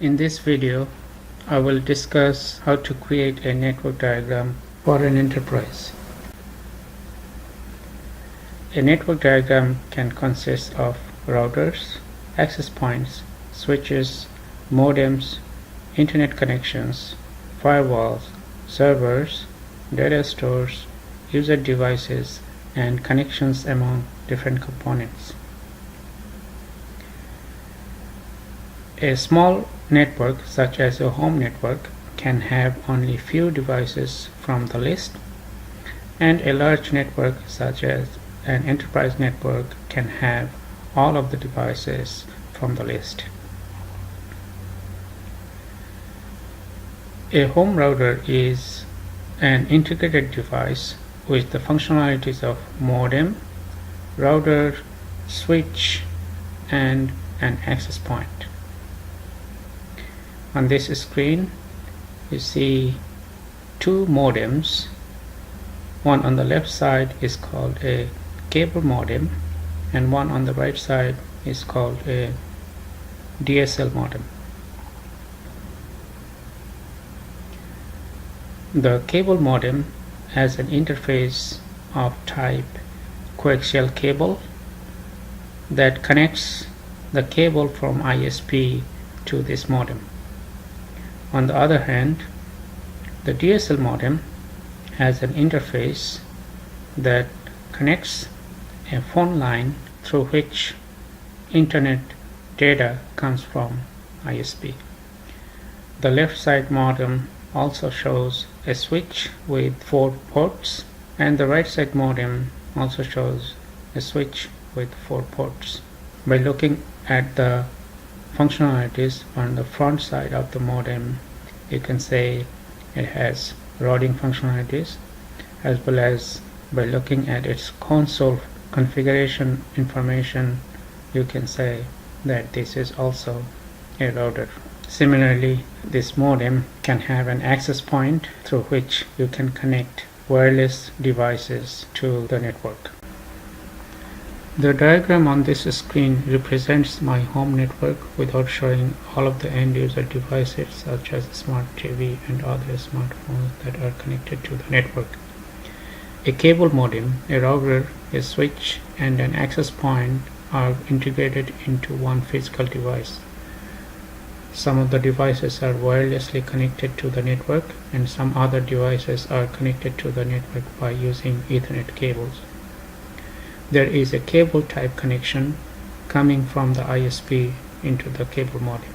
In this video, I will discuss how to create a network diagram for an enterprise. A network diagram can consist of routers, access points, switches, modems, internet connections, firewalls, servers, data stores, user devices, and connections among different components. A small network, such as a home network, can have only few devices from the list, and a large network, such as an enterprise network, can have all of the devices from the list. A home router is an integrated device with the functionalities of modem, router, switch, and an access point. On this screen, you see two modems. One on the left side is called a cable modem, and one on the right side is called a DSL modem. The cable modem has an interface of type coaxial cable that connects the cable from ISP to this modem. On the other hand, the DSL modem has an interface that connects a phone line through which internet data comes from ISP. The left side modem also shows a switch with 4 ports, and the right side modem also shows a switch with 4 ports. By looking at the functionalities on the front side of the modem, you can say it has routing functionalities, as well as by looking at its console configuration information, you can say that this is also a router. Similarly, this modem can have an access point through which you can connect wireless devices to the network. The diagram on this screen represents my home network without showing all of the end user devices such as smart TV and other smartphones that are connected to the network. A cable modem, a router, a switch, and an access point are integrated into one physical device. Some of the devices are wirelessly connected to the network, and some other devices are connected to the network by using Ethernet cables. There is a cable type connection coming from the ISP into the cable modem.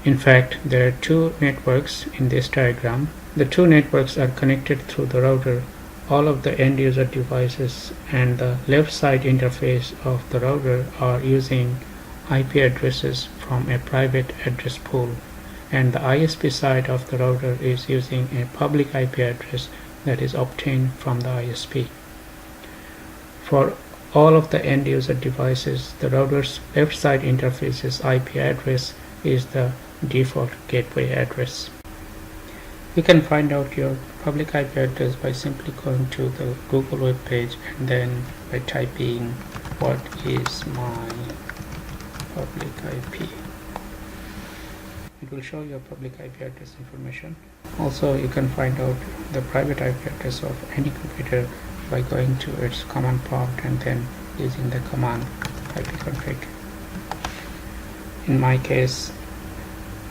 In fact, there are two networks in this diagram. The two networks are connected through the router. All of the end user devices and the left side interface of the router are using IP addresses from a private address pool, and the ISP side of the router is using a public IP address that is obtained from the ISP. For all of the end user devices, the router's left side interface's IP address is the default gateway address. You can find out your public IP address by simply going to the Google web page and then by typing what is my public IP. It will show your public IP address information. Also, you can find out the private IP address of any computer by going to its command prompt and then using the command ipconfig. In my case,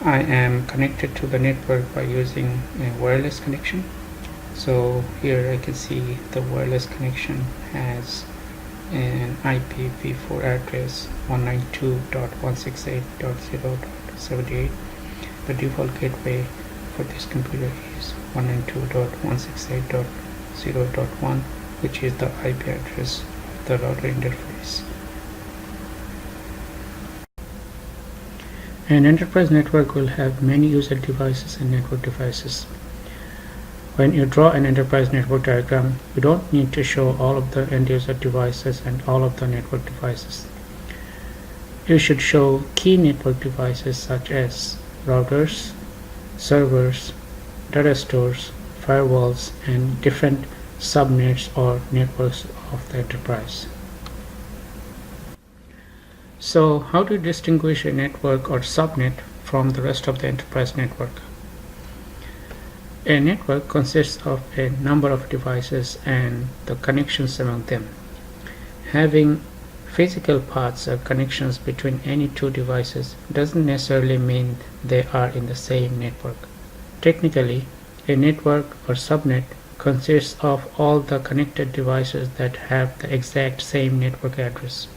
I am connected to the network by using a wireless connection. So here I can see the wireless connection has an IPv4 address 192.168.0.78. The default gateway for this computer is 192.168.0.1, which is the IP address of the router interface. An enterprise network will have many user devices and network devices. When you draw an enterprise network diagram, you don't need to show all of the end user devices and all of the network devices. You should show key network devices such as routers, servers, data stores, firewalls, and different subnets or networks of the enterprise. So how to distinguish a network or subnet from the rest of the enterprise network. A network consists of a number of devices and the connections among them. Having physical paths or connections between any two devices doesn't necessarily mean they are in the same network. Technically, a network or subnet consists of all the connected devices that have the exact same network address.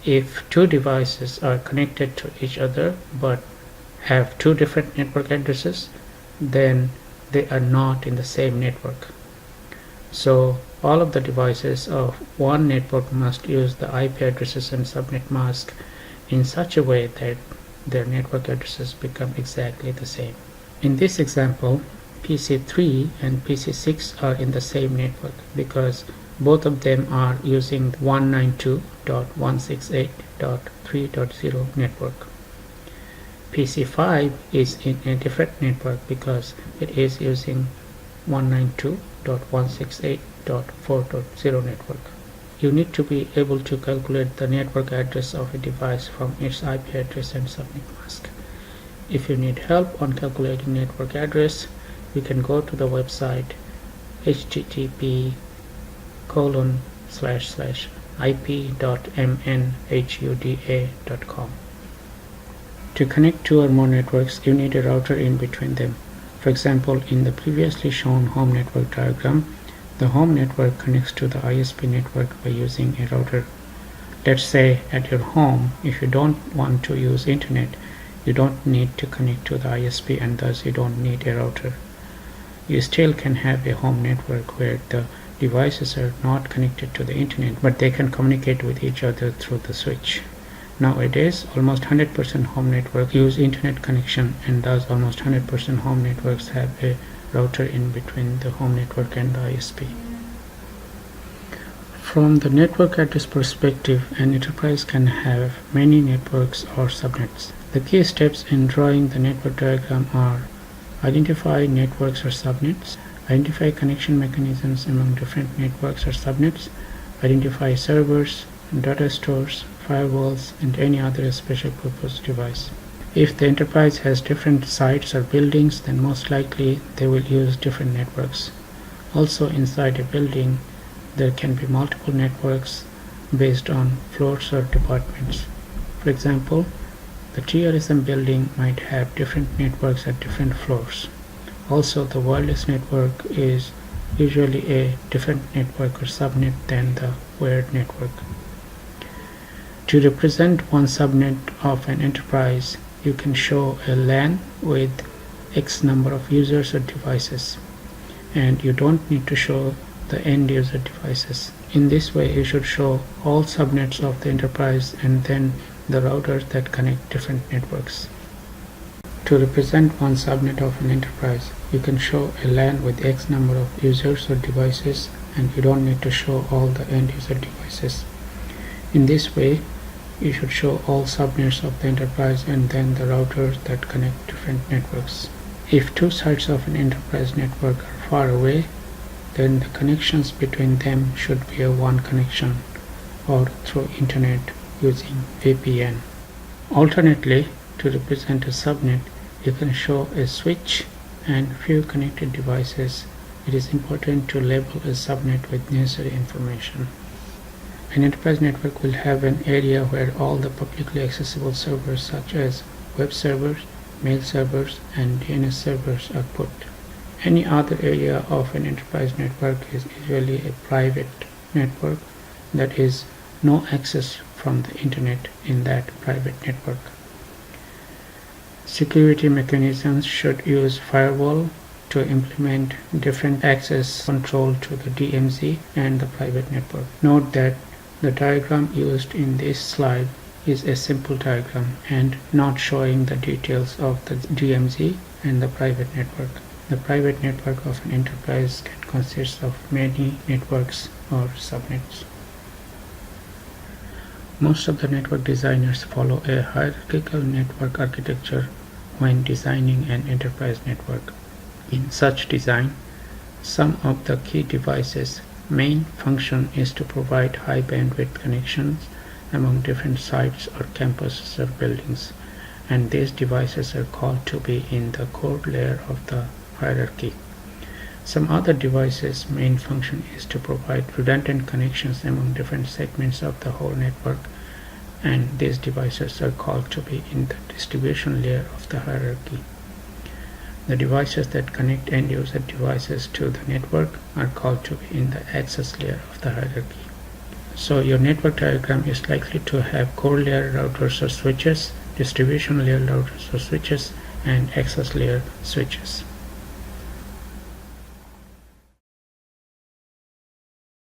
If two devices are connected to each other but have two different network addresses, then they are not in the same network. So all of the devices of one network must use the IP addresses and subnet mask in such a way that their network addresses become exactly the same. In this example, PC3 and PC6 are in the same network because both of them are using 192.168.3.0 network. PC5 is in a different network because it is using 192.168.4.0 network. You need to be able to calculate the network address of a device from its IP address and subnet mask. If you need help on calculating network address, you can go to the website http://ip.mnhuda.com. To connect two or more networks, you need a router in between them. For example, in the previously shown home network diagram, the home network connects to the ISP network by using a router. Let's say at your home, if you don't want to use internet, you don't need to connect to the ISP and thus you don't need a router. You still can have a home network where the devices are not connected to the internet, but they can communicate with each other through the switch. Nowadays, almost 100% home networks use internet connection, and thus almost 100% home networks have a router in between the home network and the ISP. From the network address perspective, an enterprise can have many networks or subnets. The key steps in drawing the network diagram are: identify networks or subnets, identify connection mechanisms among different networks or subnets, identify servers, data stores, firewalls, and any other special purpose device. If the enterprise has different sites or buildings, then most likely they will use different networks. Also, inside a building, there can be multiple networks based on floors or departments. For example, the TRSM building might have different networks at different floors. Also, the wireless network is usually a different network or subnet than the wired network. To represent one subnet of an enterprise, you can show a LAN with X number of users or devices, and you don't need to show the end user devices. In this way, you should show all subnets of the enterprise and then the routers that connect different networks. To represent one subnet of an enterprise, you can show a LAN with X number of users or devices, and you don't need to show all the end user devices. In this way, you should show all subnets of the enterprise and then the routers that connect different networks. If two sides of an enterprise network are far away, then the connections between them should be a one connection or through internet using VPN. Alternately, to represent a subnet, you can show a switch and few connected devices. It is important to label a subnet with necessary information. An enterprise network will have an area where all the publicly accessible servers such as web servers, mail servers, and DNS servers are put. Any other area of an enterprise network is usually a private network, that is, no access from the internet in that private network. Security mechanisms should use firewall to implement different access control to the DMZ and the private network. Note that the diagram used in this slide is a simple diagram and not showing the details of the DMZ and the private network. The private network of an enterprise can consist of many networks or subnets. Most of the network designers follow a hierarchical network architecture when designing an enterprise network. In such design, some of the key devices' main function is to provide high bandwidth connections among different sites or campuses or buildings. and these devices are called to be in the core layer of the hierarchy. Some other devices' main function is to provide redundant connections among different segments of the whole network, and these devices are called to be in the distribution layer of the hierarchy. The devices that connect end-user devices to the network are called to be in the access layer of the hierarchy. So your network diagram is likely to have core layer routers or switches, distribution layer routers or switches, and access layer switches.